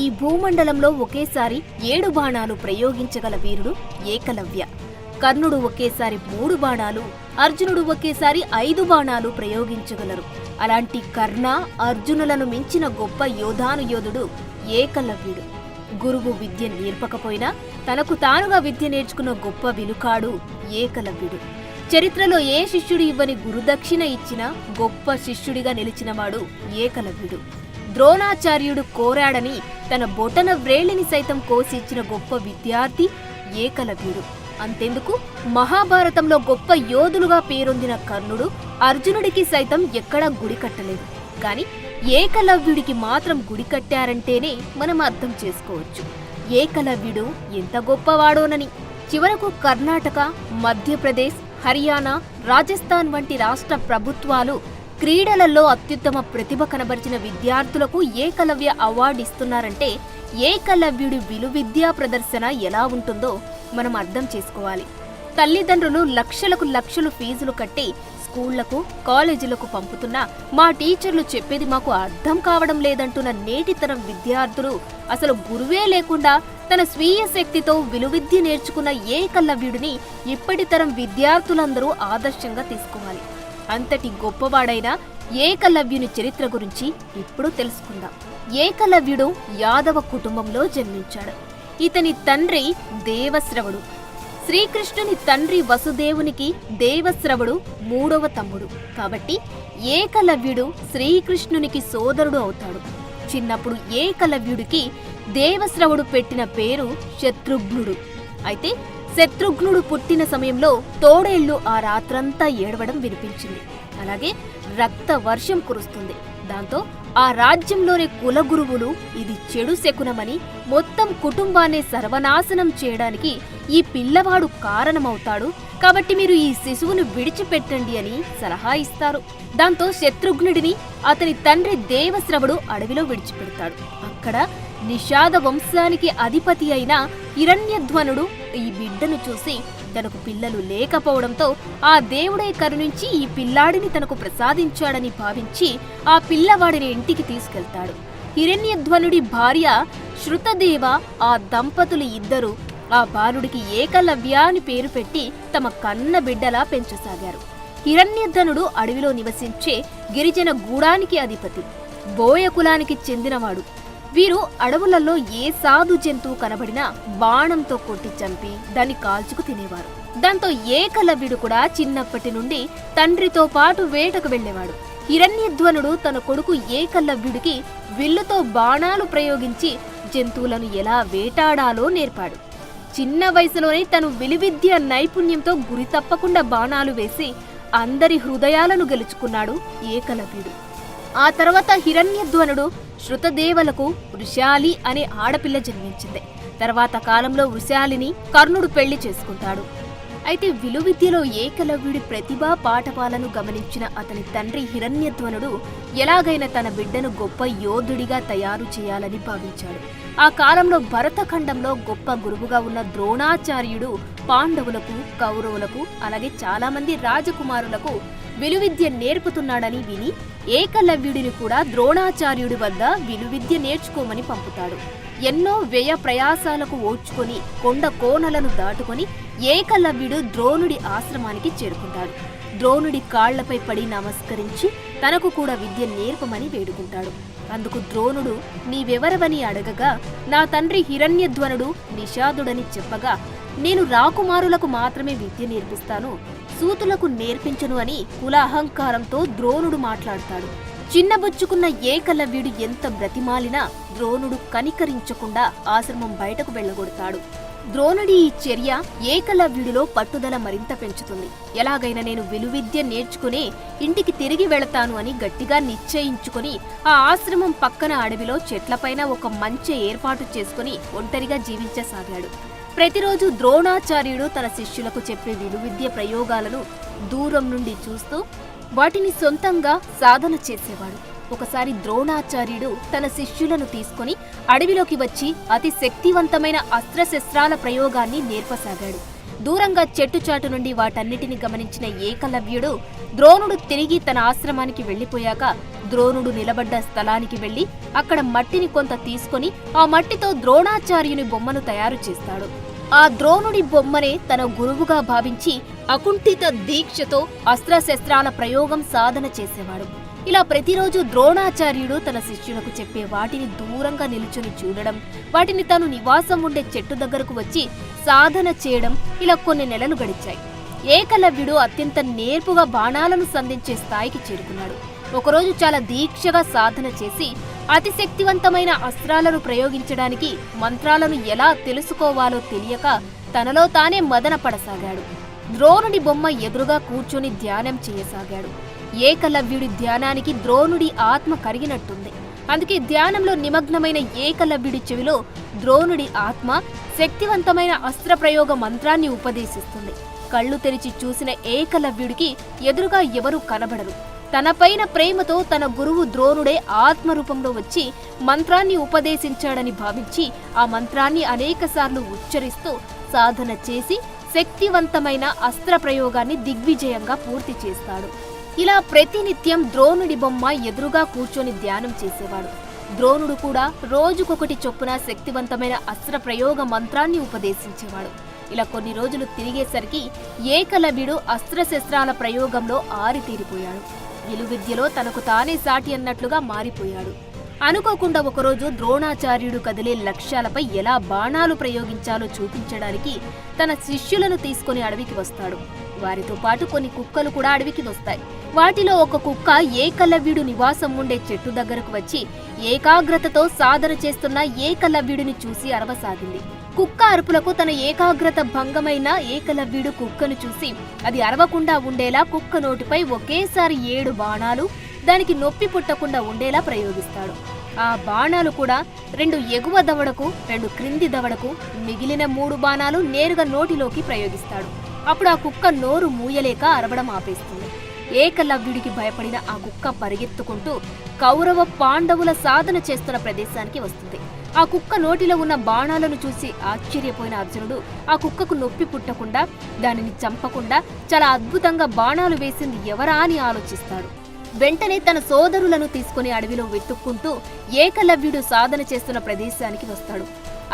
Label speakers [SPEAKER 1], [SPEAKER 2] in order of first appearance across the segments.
[SPEAKER 1] ఈ భూమండలంలో ఒకేసారి 7 బాణాలు ప్రయోగించగల వీరుడు ఏకలవ్య. కర్ణుడు ఒకేసారి 3 బాణాలు, అర్జునుడు ఒకేసారి 5 బాణాలు ప్రయోగించగలరు. అలాంటి కర్ణ, అర్జునులను మించిన గొప్ప యోధుడు ఏకలవ్యుడు. గురువు విద్య నేర్పకపోయినా తనకు తానుగా విద్య నేర్చుకున్న గొప్ప విలుకాడు ఏకలవ్యుడు. చరిత్రలో ఏ శిష్యుడు ఇవ్వని గురుదక్షిణ ఇచ్చిన గొప్ప శిష్యుడిగా నిలిచినవాడు ఏకలవ్యుడు. ద్రోణాచార్యుడు కోరాడని తన బొటన వ్రేలిని సైతం కోసి ఇచ్చిన గొప్ప విద్యార్థి ఏకలవ్యుడు. అంతెందుకు, మహాభారతంలో గొప్ప యోధులుగా పేరొందిన కర్ణుడు అర్జునుడికి సైతం ఎక్కడా గుడి కట్టలేదు. కాని ఏకలవ్యుడికి మాత్రం గుడి కట్టారంటేనే మనం అర్థం చేసుకోవచ్చు ఏకలవ్యుడు ఎంత గొప్పవాడోనని. చివరకు కర్ణాటక, మధ్యప్రదేశ్, హర్యానా, రాజస్థాన్ వంటి రాష్ట్ర ప్రభుత్వాలు క్రీడలలో అత్యుత్తమ ప్రతిభ కనబరిచిన విద్యార్థులకు ఏకలవ్య అవార్డు ఇస్తున్నారంటే ఏకలవ్యుడి విలువిద్యా ప్రదర్శన ఎలా ఉంటుందో మనం అర్థం చేసుకోవాలి. తల్లిదండ్రులు లక్షలు ఫీజులు కట్టి స్కూళ్లకు, కాలేజీలకు పంపుతున్నా మా టీచర్లు చెప్పేది మాకు అర్థం కావడం లేదంటున్న నేటితరం విద్యార్థులు అసలు గురువే లేకుండా తన స్వీయ శక్తితో విలువిద్య నేర్చుకున్న ఏకలవ్యుడిని ఇప్పటి తరం విద్యార్థులందరూ ఆదర్శంగా తీసుకోవాలి. అంతటి గొప్పవాడైన ఏకలవ్యుని చరిత్ర గురించి ఇప్పుడు తెలుసుకుందాం. ఏకలవ్యుడు యాదవ కుటుంబంలో జన్మించాడు. ఇతని తండ్రి దేవశ్రవుడు. శ్రీకృష్ణుని తండ్రి వసుదేవునికి దేవశ్రవుడు 3వ తమ్ముడు. కాబట్టి ఏకలవ్యుడు శ్రీకృష్ణునికి సోదరుడు అవుతాడు. చిన్నప్పుడు ఏకలవ్యుడికి దేవశ్రవుడు పెట్టిన పేరు శత్రుఘ్నుడు. అయితే శత్రుఘ్నుడు పుట్టిన సమయంలో తోడేళ్లు ఆ రాత్రంతా ఏడవడం వినిపించింది. అలాగే రక్త వర్షం కురుస్తుంది. దాంతో ఆ రాజ్యంలోని కులగురువులు ఇది చెడు శకునమని మొత్తం కుటుంబాన్ని సర్వనాశనం చేయడానికి ఈ పిల్లవాడు కారణమవుతాడు, కాబట్టి మీరు ఈ శిశువును విడిచిపెట్టండి అని సలహా ఇస్తారు. దాంతో శత్రుఘ్నుడిని అతని తండ్రి దేవశ్రవుడు అడవిలో విడిచిపెడతాడు. అక్కడ నిషాద వంశానికి అధిపతి అయిన హిరణ్యధ్వనుడు ఈ బిడ్డను చూసి తనకు పిల్లలు లేకపోవడంతో ఆ దేవుడే కరుణించి ఈ పిల్లాడిని తనకు ప్రసాదించాడని భావించి ఆ పిల్లవాడిని ఇంటికి తీసుకెళ్తాడు. హిరణ్యధ్వనుడి భార్య శృతదేవ ఆ దంపతులు ఇద్దరు ఆ బాలుడికి ఏకలవ్య అని పేరు పెట్టి తమ కన్న బిడ్డలా పెంచసాగారు. హిరణ్యధ్వనుడు అడవిలో నివసించే గిరిజన గూడానికి అధిపతి, బోయ కులానికి చెందినవాడు. వీరు అడవులలో ఏ సాధు జంతువు కనబడినా బాణంతో కొట్టి చంపి దాన్ని కాల్చుకు తినేవారు. దాంతో ఏకలవ్యుడు కూడా చిన్నప్పటి నుండి తండ్రితో పాటు వేటకు వెళ్లేవాడు. హిరణ్యధ్వనుడు తన కొడుకు ఏకలవ్యుడికి విల్లుతో బాణాలు ప్రయోగించి జంతువులను ఎలా వేటాడాలో నేర్పాడు. చిన్న వయసులోనే తను విలువిద్య నైపుణ్యంతో గురి తప్పకుండా బాణాలు వేసి అందరి హృదయాలను గెలుచుకున్నాడు ఏకలవ్యుడు. ఆ తర్వాత హిరణ్యధ్వనుడు శృతదేవలకు వృషాలి అనే ఆడపిల్ల జన్మించింది. తర్వాత కాలంలో వృషాలిని కర్ణుడు పెళ్లి చేసుకుంటాడు. అయితే విలువిద్యలో ఏకలవ్యుడి ప్రతిభా పాఠపాలను గమనించిన అతని తండ్రి హిరణ్యధ్వనుడు ఎలాగైనా తన బిడ్డను గొప్ప యోధుడిగా తయారు చేయాలని భావించాడు. ఆ కాలంలో భరతఖండంలో గొప్ప గురువుగా ఉన్న ద్రోణాచార్యుడు పాండవులకు, కౌరవులకు, అలాగే చాలా మంది రాజకుమారులకు విలువిద్య నేర్పుతున్నాడని విని ఏకలవ్యుడిని కూడా ద్రోణాచార్యుడి వద్ద విలువిద్య నేర్చుకోమని పంపుతాడు. ఎన్నో వ్యయ ప్రయాసాలకు ఓర్చుకొని కొండ కోనలను దాటుకొని ఏకలవ్యుడు ద్రోణుడి ఆశ్రమానికి చేరుకుంటాడు. ద్రోణుడి కాళ్లపై పడి నమస్కరించి తనకు కూడా విద్య నేర్పమని వేడుకుంటాడు. అందుకు ద్రోణుడు నీవెవరవని అడగగా నా తండ్రి హిరణ్యధ్వనుడు నిషాదుడని చెప్పగా నేను రాకుమారులకు మాత్రమే విద్య నేర్పిస్తాను, సూతులకు నేర్పించను అని కుల అహంకారంతో ద్రోణుడు మాట్లాడతాడు. చిన్నబుచ్చుకున్న ఏకలవ్యుడు ఎంత బ్రతిమాలినా ద్రోణుడు కనికరించకుండా ఆశ్రమం బయటకు వెళ్లగొడతాడు. ద్రోణుడి ఈ చర్య ఏకలవ్యుడిలో పట్టుదల మరింత పెంచుతుంది. ఎలాగైనా నేను విలువిద్య నేర్చుకుని ఇంటికి తిరిగి వెళతాను అని గట్టిగా నిశ్చయించుకుని ఆ ఆశ్రమం పక్కన అడవిలో చెట్లపైన ఒక మంచె ఏర్పాటు చేసుకుని ఒంటరిగా జీవించసాగాడు. ప్రతిరోజు ద్రోణాచార్యుడు తన శిష్యులకు చెప్పే విలువిద్య ప్రయోగాలను దూరం నుండి చూస్తూ వాటిని సొంతంగా సాధన చేసేవాడు. ఒకసారి ద్రోణాచార్యుడు తన శిష్యులను తీసుకుని అడవిలోకి వచ్చి అతి శక్తివంతమైన అస్త్రశస్త్రాల ప్రయోగాన్ని నేర్పసాగాడు. దూరంగా చెట్టుచాటు నుండి వాటన్నిటిని గమనించిన ఏకలవ్యుడు ద్రోణుడు తిరిగి తన ఆశ్రమానికి వెళ్లిపోయాక ద్రోణుడు నిలబడ్డ స్థలానికి వెళ్లి అక్కడ మట్టిని కొంత తీసుకొని ఆ మట్టితో ద్రోణాచార్యుని బొమ్మను తయారు చేస్తాడు. ఆ ద్రోణుడి బొమ్మనే తన గురువుగా భావించి అకుంఠిత దీక్షతో అస్త్రశస్త్రాల ప్రయోగం సాధన చేసేవాడు. ఇలా ప్రతిరోజు ద్రోణాచార్యుడు తన శిష్యులకు చెప్పే వాటిని దూరంగా నిలుచుని చూడడం, వాటిని తను నివాసం ఉండే చెట్టు దగ్గరకు వచ్చి సాధన చేయడం ఇలా కొన్ని నెలలు గడిచాయి. ఏకలవ్యుడు అత్యంత నేర్పుగా బాణాలను సంధించే స్థాయికి చేరుకున్నాడు. ఒకరోజు చాలా దీక్షగా సాధన చేసి అతి శక్తివంతమైన అస్త్రాలను ప్రయోగించడానికి మంత్రాలను ఎలా తెలుసుకోవాలో తెలియక తనలో తానే మదన పడసాగాడు. ద్రోణుడి బొమ్మ ఎదురుగా కూర్చొని ధ్యానం చేయసాగాడు. ఏకలవ్యుడి ధ్యానానికి ద్రోణుడి ఆత్మ కరిగినట్టుంది. అందుకే ధ్యానంలో నిమగ్నమైన ఏకలవ్యుడి చెవిలో ద్రోణుడి ఆత్మ శక్తివంతమైన అస్త్రప్రయోగ మంత్రాన్ని ఉపదేశిస్తుంది. కళ్ళు తెరిచి చూసిన ఏకలవ్యుడికి ఎదురుగా ఎవరూ కనబడరు. తనపైన ప్రేమతో తన గురువు ద్రోణుడే ఆత్మరూపంలో వచ్చి మంత్రాన్ని ఉపదేశించాడని భావించి ఆ మంత్రాన్ని అనేకసార్లు ఉచ్చరిస్తూ సాధన చేసి శక్తివంతమైన అస్త్ర ప్రయోగాన్ని దిగ్విజయంగా పూర్తి చేస్తాడు. ఇలా ప్రతినిత్యం ద్రోణుడి బొమ్మ ఎదురుగా కూర్చొని ధ్యానం చేసేవాడు. ద్రోణుడు కూడా రోజుకొకటి చొప్పున శక్తివంతమైన అస్త్ర ప్రయోగ మంత్రాన్ని ఉపదేశించేవాడు. ఇలా కొన్ని రోజులు తిరిగేసరికి ఏకలవ్యుడు అస్త్రశస్త్రాల ప్రయోగంలో ఆరితేరిపోయాడు. విలువిద్యలో తనకు తానే సాటి అన్నట్లుగా మారిపోయాడు. అనుకోకుండా ఒకరోజు ద్రోణాచార్యుడు కదిలే లక్ష్యాలపై ఎలా బాణాలు ప్రయోగించాలో చూపించడానికి తన శిష్యులను తీసుకుని అడవికి వస్తాడు. వారితో పాటు కొన్ని కుక్కలు కూడా అడవికి వస్తాయి. వాటిలో ఒక కుక్క ఏకలవ్యుడు నివాసం ఉండే చెట్టు దగ్గరకు వచ్చి ఏకాగ్రతతో సాధన చేస్తున్న ఏకలవ్యుడిని చూసి అరవసాగింది. కుక్క అరుపులకు తన ఏకాగ్రత భంగమైన ఏకలవ్యుడు కుక్కను చూసి అది అరవకుండా ఉండేలా కుక్క నోటిపై ఒకేసారి 7 బాణాలు దానికి నొప్పి పుట్టకుండా ఉండేలా ప్రయోగిస్తాడు. ఆ బాణాలు కూడా 2 ఎగువ దవడకు, 2 క్రింది దవడకు, మిగిలిన 3 బాణాలు నేరుగా నోటిలోకి ప్రయోగిస్తాడు. అప్పుడు ఆ కుక్క నోరు మూయలేక అరవడం ఆపేస్తుంది. ఏకలవ్యుడికి భయపడిన ఆ కుక్క పరిగెత్తుకుంటూ కౌరవ పాండవుల సాధన చేస్తున్న ప్రదేశానికి వస్తుంది. ఆ కుక్క నోటిలో ఉన్న బాణాలను చూసి ఆశ్చర్యపోయిన అర్జునుడు ఆ కుక్కకు నొప్పి పుట్టకుండా దానిని చంపకుండా చాలా అద్భుతంగా బాణాలు వేసింది ఎవరా అని ఆలోచిస్తాడు. వెంటనే తన సోదరులను తీసుకుని అడవిలో వెతుక్కుంటూ ఏకలవ్యుడు సాధన చేస్తున్న ప్రదేశానికి వస్తాడు.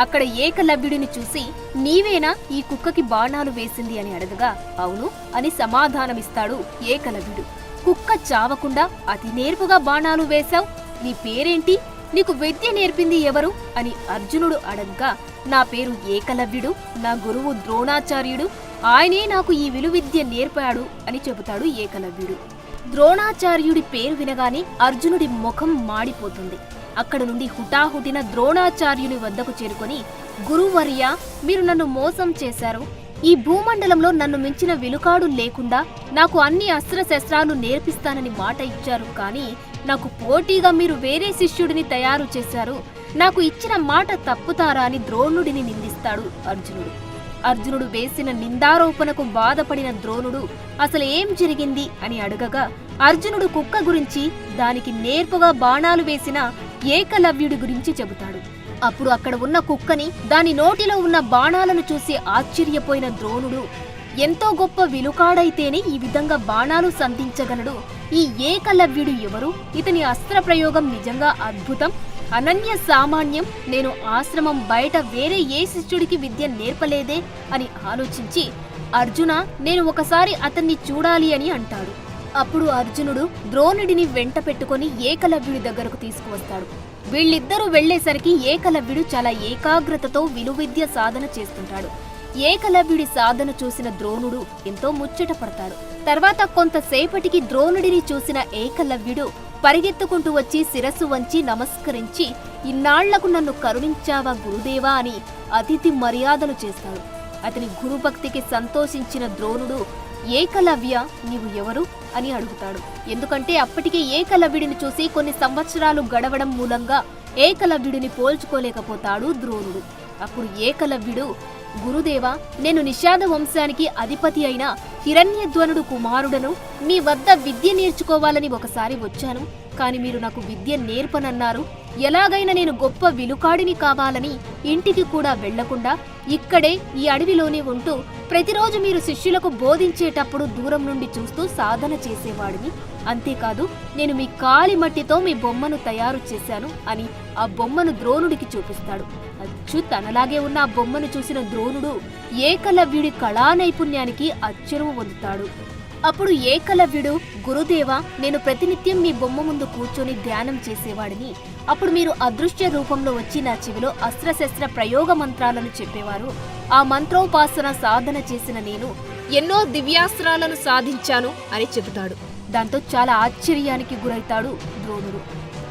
[SPEAKER 1] అక్కడ ఏకలవ్యుడిని చూసి నీవేనా ఈ కుక్కకి బాణాలు వేసింది అని అడగగా అవును అని సమాధానమిస్తాడు ఏకలవ్యుడు. కుక్క చావకుండా అతి నేర్పుగా బాణాలు వేశావు, నీ పేరేంటి, నీకు విద్య నేర్పింది ఎవరు అని అర్జునుడు అడగ్గా నా పేరు ఏకలవ్యుడు, నా గురువు ద్రోణాచార్యుడు, ఆయనే నాకు ఈ విలువిద్య నేర్పాడు అని చెబుతాడు ఏకలవ్యుడు. ద్రోణాచార్యుడి పేరు వినగానే అర్జునుడి ముఖం మాడిపోతుంది. అక్కడ నుండి హుటాహుటిన ద్రోణాచార్యుని వద్దకు చేరుకొని గురువర్య, మీరు నన్ను మోసం చేశారు. ఈ భూమండలంలో నన్ను మించిన విలుకాడు లేకుండా నాకు అన్ని అస్త్రశస్త్రాలు నేర్పిస్తానని మాట ఇచ్చారు. కానీ నాకు పోటీగా మీరు వేరే శిష్యుడిని తయారు చేశారు. నాకు ఇచ్చిన మాట తప్పుతారా అని ద్రోణుడిని నిందిస్తాడు అర్జునుడు. అర్జునుడు వేసిన నిందారోపణకు బాధపడిన ద్రోణుడు అసలు ఏం జరిగింది అని అడగగా అర్జునుడు కుక్క గురించి, దానికి నేర్పుగా బాణాలు వేసిన ఏకలవ్యుడి గురించి చెబుతాడు. అప్పుడు అక్కడ ఉన్న కుక్కని, దాని నోటిలో ఉన్న బాణాలను చూసి ఆశ్చర్యపోయిన ద్రోణుడు ఎంతో గొప్ప విలుకాడైతేనే ఈ విధంగా బాణాలు సంధించగలడు, ఈ ఏకలవ్యుడు ఎవరు, ఇతని అస్త్ర ప్రయోగం నిజంగా అద్భుతం, అనన్య సామాన్యం, నేను ఆశ్రమం బయట వేరే ఏ శిష్యుడికి విద్య నేర్పలేదే అని ఆలోచించి అర్జున, నేను ఒకసారి అతన్ని చూడాలి అని అంటాడు. అప్పుడు అర్జునుడు ద్రోణుడిని వెంట పెట్టుకుని ఏకలవ్యుడి దగ్గరకు తీసుకువస్తాడు. వీళ్ళిద్దరూ వెళ్లేసరికి ఏకలవ్యుడు చాలా ఏకాగ్రతతో విలువిద్య సాధన చేస్తుంటాడు. ఏకలవ్యుడి సాధన చూసిన ద్రోణుడు ఎంతో ముచ్చట పడతాడు. తర్వాత కొంతసేపటికి ద్రోణుడిని చూసిన ఏకలవ్యుడు పరిగెత్తుకుంటూ వచ్చి శిరస్సు వంచి నమస్కరించి ఇన్నాళ్లకు నన్ను కరుణించావా గురుదేవా అని అతిథి మర్యాదలు చేస్తాడు. అతని గురుభక్తికి సంతోషించిన ద్రోణుడు ఏకలవ్య, నీవు ఎవరు అని అడుగుతాడు. ఎందుకంటే అప్పటికే ఏకలవ్యుడిని చూసి కొన్ని సంవత్సరాలు గడవడం మూలంగా ఏకలవ్యుడిని పోల్చుకోలేకపోతాడు ద్రోణుడు. అప్పుడు ఏకలవ్యుడు, గురుదేవా, నేను నిషాద వంశానికి అధిపతి అయిన హిరణ్యధ్వనుడు కుమారుడను, మీ వద్ద విద్య నేర్చుకోవాలని ఒకసారి వచ్చాను. కాని మీరు నాకు విద్య నేర్పనన్నారు. ఎలాగైనా నేను గొప్ప విలుకాడిని కావాలని ఇంటికి కూడా వెళ్లకుండా ఇక్కడే ఈ అడవిలోనే ఉంటూ ప్రతిరోజు మీరు శిష్యులకు బోధించేటప్పుడు దూరం నుండి చూస్తూ సాధన చేసేవాడిని. అంతేకాదు నేను మీ కాలి మట్టితో మీ బొమ్మను తయారు చేశాను అని ఆ బొమ్మను ద్రోణుడికి చూపిస్తాడు. అచ్చు తనలాగే ఉన్న ఆ బొమ్మను చూసిన ద్రోణుడు ఏకలవ్యుడి కళా నైపుణ్యానికి అచ్చరువు పొందుతాడు. అప్పుడు ఏకలవ్యుడు, గురుదేవా, నేను ప్రతినిత్యం మీ బొమ్మ ముందు కూర్చొని ధ్యానం చేసేవాడిని. అప్పుడు మీరు అదృశ్య రూపంలో వచ్చి నా చెవిలో అస్త్రశస్త్ర ప్రయోగ మంత్రాలను చెప్పేవారు. ఆ మంత్రోపాసన సాధన చేసిన నేను ఎన్నో దివ్యాస్త్రాలను సాధించాను అని చెబుతాడు. దాంతో చాలా ఆశ్చర్యానికి గురైతాడు ద్రోణుడు.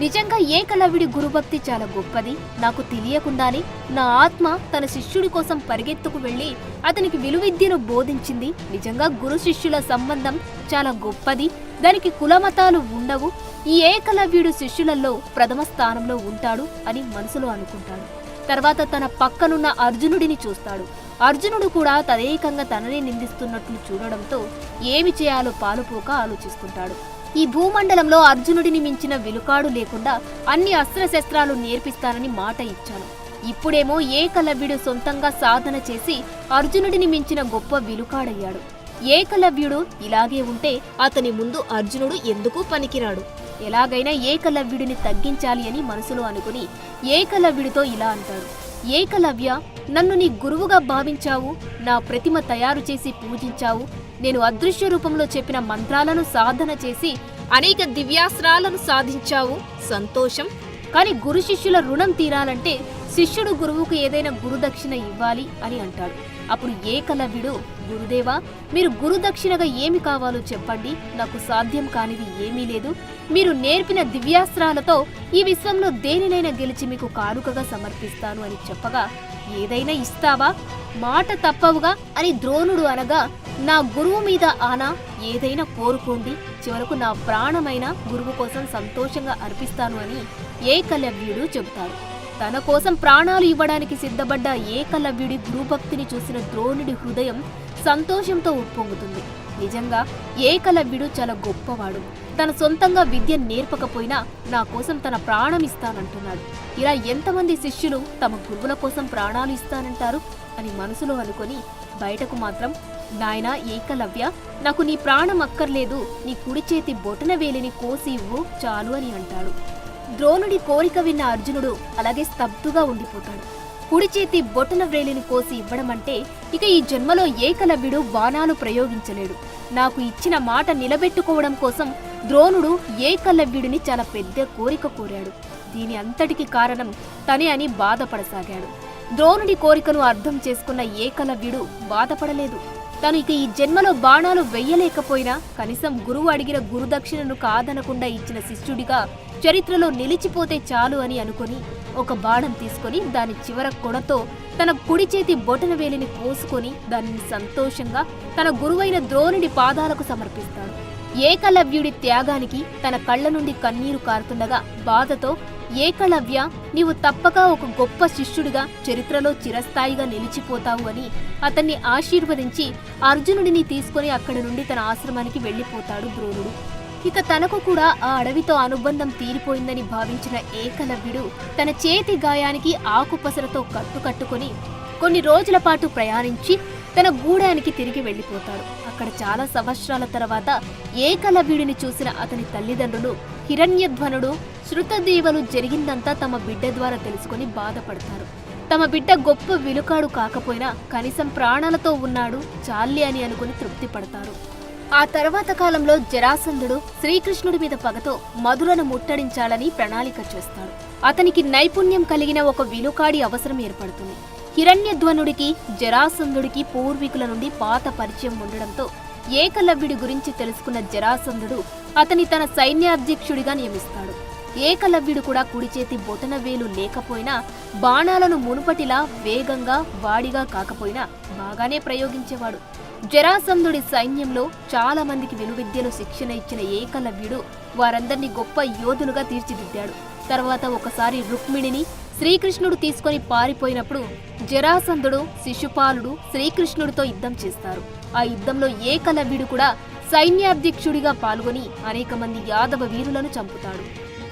[SPEAKER 1] నిజంగా ఏకలవ్యుడి గురుభక్తి చాలా గొప్పది. నాకు తెలియకుండానే నా ఆత్మ తన శిష్యుడి కోసం పరిగెత్తుకు వెళ్లి అతనికి విలువిద్యను బోధించింది. నిజంగా గురు శిష్యుల సంబంధం చాలా గొప్పది. దానికి కులమతాలు ఉండవు. ఈ ఏకలవ్యుడు శిష్యులలో ప్రథమ స్థానంలో ఉంటాడు అని మనసులో అనుకుంటాడు. తర్వాత తన పక్కనున్న అర్జునుడిని చూస్తాడు. అర్జునుడు కూడా తదేకంగా తననే నిందిస్తున్నట్లు చూడడంతో ఏమి చేయాలో పాలుపోక ఆలోచిస్తుంటాడు. ఈ భూమండలంలో అర్జునుడిని మించిన విలుకాడు లేకుండా అన్ని అస్త్రశస్త్రాలు నేర్పిస్తానని మాట ఇచ్చాను. ఇప్పుడేమో ఏకలవ్యుడు సొంతంగా సాధన చేసి అర్జునుడిని మించిన గొప్ప విలుకాడయ్యాడు. ఏకలవ్యుడు ఇలాగే ఉంటే అతని ముందు అర్జునుడు ఎందుకు పనికిరాడు. ఎలాగైనా ఏకలవ్యుడిని తగ్గించాలి అని మనసులో అనుకుని ఏకలవ్యుడితో ఇలా అంటాడు. ఏకలవ్య, నన్ను నీ గురువుగా భావించావు. నా ప్రతిమ తయారు చేసి పూజించావు. నేను అదృశ్య రూపంలో చెప్పిన మంత్రాలను సాధన చేసి అనేక దివ్యాస్త్రాలను సాధించావు. సంతోషం. కాని గురు శిష్యుల రుణం తీరాలంటే శిష్యుడు గురువుకు ఏదైనా గురుదక్షిణ ఇవ్వాలి అని అంటాడు. అప్పుడు ఏకలవ్యుడు, గురుదేవా, మీరు గురుదక్షిణగా ఏమి కావాలో చెప్పండి. నాకు సాధ్యం కానిది ఏమీ లేదు. మీరు నేర్పిన దివ్యాస్త్రాలతో ఈ విశ్వంలో దేనినైనా గెలిచి మీకు కానుకగా సమర్పిస్తాను అని చెప్పగా, ఏదైనా ఇస్తావా, మాట తప్పవుగా అని ద్రోణుడు అనగా, నా గురువు మీద ఆనా, ఏదైనా కోరుకోండి, చివరకు నా ప్రాణమైన గురువు కోసం సంతోషంగా అర్పిస్తాను అని ఏకలవ్యుడు చెబుతాడు. తన కోసం ప్రాణాలు ఇవ్వడానికి సిద్ధపడ్డ ఏకలవ్యుడి గురుభక్తిని చూసిన ద్రోణుడి హృదయం సంతోషంతో ఉప్పొంగుతుంది. నిజంగా ఏకలవ్యుడు చాలా గొప్పవాడు. తన సొంతంగా విద్య నేర్పకపోయినా నా కోసం తన ప్రాణం ఇస్తానంటున్నాడు. ఇలా ఎంతమంది శిష్యులు తమ గురువుల కోసం ప్రాణాలు ఇస్తానంటారు అని మనసులో అనుకొని బయటకు మాత్రం, నాయనా ఏకలవ్య, నాకు నీ ప్రాణం అక్కర్లేదు. నీ కుడి చేతి బొటన వేలిని కోసి ఇవ్వు చాలు అని అంటాడు. ద్రోణుడి కోరిక విన్న అర్జునుడు అలాగే స్తబ్దుగా ఉండిపోతాడు. కుడి చేతి బొటన వ్రేలిని కోసి ఇవ్వడమంటే ఇక ఈ జన్మలో ఏకలవ్యుడు బాణాలు ప్రయోగించలేడు. నాకు ఇచ్చిన మాట నిలబెట్టుకోవడం కోసం ద్రోణుడు ఏకలవ్యుడిని చాలా పెద్ద కోరిక కోరాడు. దీని అంతటికి కారణం తనే అని బాధపడసాగాడు. ద్రోణుడి కోరికను అర్థం చేసుకున్న ఏకలవ్యుడు బాధపడలేదు. తను ఇక ఈ జన్మలో బాణాలు వెయ్యలేకపోయినా కనీసం గురువు అడిగిన గురుదక్షిణను కాదనకుండా ఇచ్చిన శిష్యుడిగా చరిత్రలో నిలిచిపోతే చాలు అని అనుకుని ఒక బాణం తీసుకొని దాని చివర కొనతో తన కుడి చేతి బొటన వేలిని కోసుకొని దానిని సంతోషంగా తన గురువైన ద్రోణుడి పాదాలకు సమర్పిస్తాడు. ఏకలవ్యుడి త్యాగానికి తన కళ్ళ నుండి కన్నీరు కారుతుండగా బాధతో, ఏకలవ్య, నీవు తప్పక ఒక గొప్ప శిష్యుడిగా చరిత్రలో చిరస్థాయిగా నిలిచిపోతావు అని అతన్ని ఆశీర్వదించి అర్జునుడిని తీసుకుని అక్కడి నుండి తన ఆశ్రమానికి వెళ్లిపోతాడు ద్రోణుడు. ఇక తనకు కూడా ఆ అడవితో అనుబంధం తీరిపోయిందని భావించిన ఏకలవ్యుడు తన చేతి గాయానికి ఆకుపసరతో కట్టుకొని కొన్ని రోజుల పాటు ప్రయాణించి తన గూడానికి తిరిగి వెళ్లిపోతాడు. అక్కడ చాలా సంవత్సరాల తర్వాత ఏకలవ్యుడిని చూసిన అతని తల్లిదండ్రులు హిరణ్యధ్వనుడు, శృతదేవలు జరిగిందంతా తమ బిడ్డ ద్వారా తెలుసుకుని బాధపడతారు. తమ బిడ్డ గొప్ప విలుకాడు కాకపోయినా కనీసం ప్రాణాలతో ఉన్నాడు చాల్లి అని అనుకుని తృప్తి పడతారు. ఆ తర్వాత కాలంలో జరాసంధుడు శ్రీకృష్ణుడి మీద పగతో మధురను ముట్టడించాలని ప్రణాళిక చేస్తాడు. అతనికి నైపుణ్యం కలిగిన ఒక విలుకాడి అవసరం ఏర్పడుతుంది. హిరణ్యధ్వనుడికి జరాసంధుడికి పూర్వీకుల నుండి పాత పరిచయం ఉండడంతో ఏకలవ్యుడి గురించి తెలుసుకున్న జరాసంధుడు అతని తన సైన్యాధ్యక్షుడిగా నియమిస్తాడు. ఏకలవ్యుడు కూడా కుడి చేతి బొటన వేలు లేకపోయినా బాణాలను మునుపటిలా వేగంగా వాడిగా కాకపోయినా బాగానే ప్రయోగించేవాడు. జరాసంధుడి సైన్యంలో చాలా మందికి విలువిద్యలు శిక్షణ ఇచ్చిన ఏకలవ్యుడు వారందరినీ గొప్ప యోధులుగా తీర్చిదిద్దాడు. తర్వాత ఒకసారి రుక్మిణిని శ్రీకృష్ణుడు తీసుకొని పారిపోయినప్పుడు జరాసంధుడు, శిశుపాలుడు శ్రీకృష్ణుడితో యుద్ధం చేస్తారు. ఆ యుద్ధంలో ఏకలవ్యుడు కూడా సైన్యాధ్యక్షుడిగా పాల్గొని అనేక మంది యాదవ వీరులను చంపుతాడు.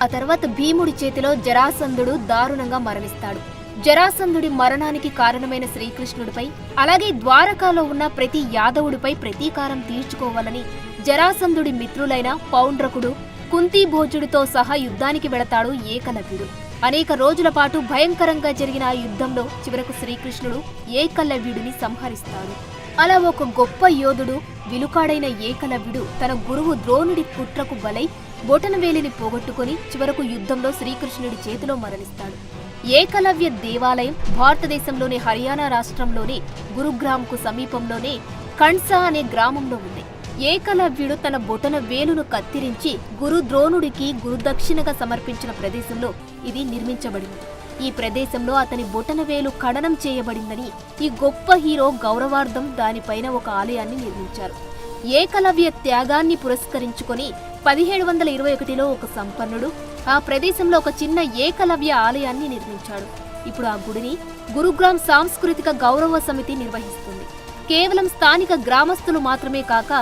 [SPEAKER 1] ఆ తర్వాత భీముడి చేతిలో జరాసంధుడు దారుణంగా మరణిస్తాడు. జరాసంధుడి మరణానికి కారణమైన శ్రీకృష్ణుడిపై అలాగే ద్వారకాలో ఉన్న ప్రతి యాదవుడిపై ప్రతీకారం తీర్చుకోవాలని జరాసంధుడి మిత్రులైన పౌండ్రకుడు, కుంతీభోజుడితో సహా యుద్ధానికి వెళతాడు ఏకలవ్యుడు. అనేక రోజుల పాటు భయంకరంగా జరిగిన ఆ యుద్ధంలో చివరకు శ్రీకృష్ణుడు ఏకలవ్యుడిని సంహరిస్తాడు. అలా ఒక గొప్ప యోధుడు, విలుకాడైన ఏకలవ్యుడు తన గురువు ద్రోణుడి కుట్రకు బలై బొటనవేలిని పోగొట్టుకుని చివరకు యుద్ధంలో శ్రీకృష్ణుడి చేతిలో మరణిస్తాడు. ఏకలవ్య దేవాలయం భారతదేశంలోని హర్యానా రాష్ట్రంలోని గురుగ్రామ్కు సమీపంలోనే కణ్సా అనే గ్రామంలో ఉంది. ఏకలవ్యుడు తన బొటన వేలును కత్తిరించి గురు ద్రోణుడికి గురుదక్షిణగా సమర్పించిన ప్రదేశంలో ఇది నిర్మించబడింది. ఈ ప్రదేశంలో అతని బొటనవేలు ఖననం చేయబడిందని ఈ గొప్ప హీరో గౌరవార్థం దానిపైన ఒక ఆలయాన్ని నిర్మించారు. ఏకలవ్య త్యాగాన్ని పురస్కరించుకొని 1721లో ఒక సంపన్నుడు ఆ ప్రదేశంలో ఒక చిన్న ఏకలవ్య ఆలయాన్ని నిర్మించాడు. ఇప్పుడు ఆ గుడిని గురుగ్రామ్ సాంస్కృతిక గౌరవ సమితి నిర్వహిస్తుంది. కేవలం స్థానిక గ్రామస్తులు మాత్రమే కాక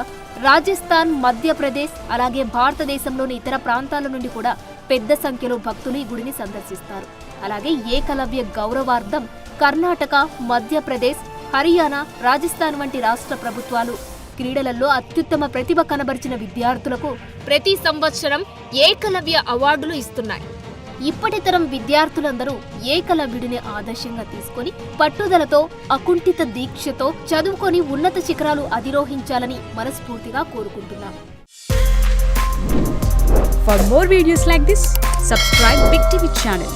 [SPEAKER 1] రాజస్థాన్, మధ్యప్రదేశ్ అలాగే భారతదేశంలోని ఇతర ప్రాంతాల నుండి కూడా పెద్ద సంఖ్యలో భక్తులు ఈ గుడిని సందర్శిస్తారు. అలాగే ఏకలవ్య గౌరవార్థం కర్ణాటక, మధ్యప్రదేశ్, హర్యానా, రాజస్థాన్ వంటి రాష్ట్ర ప్రభుత్వాలు క్రీడలలో అత్యుత్తమ ప్రతిభ కనబరిచిన విద్యార్థులకు ప్రతి సంవత్సరం ఏకలవ్య అవార్డులు ఇస్తున్నాయి. ఇప్పటి తరం విద్యార్థులందరూ ఏకలవ్యుడిని ఆదర్శంగా తీసుకొని పట్టుదలతో, అకుంఠిత దీక్షతో చదువుకొని ఉన్నత శిఖరాలు అధిరోహించాలని మనస్ఫూర్తిగా కోరుకుంటున్నాం.
[SPEAKER 2] For more videos like this, subscribe Big TV channel.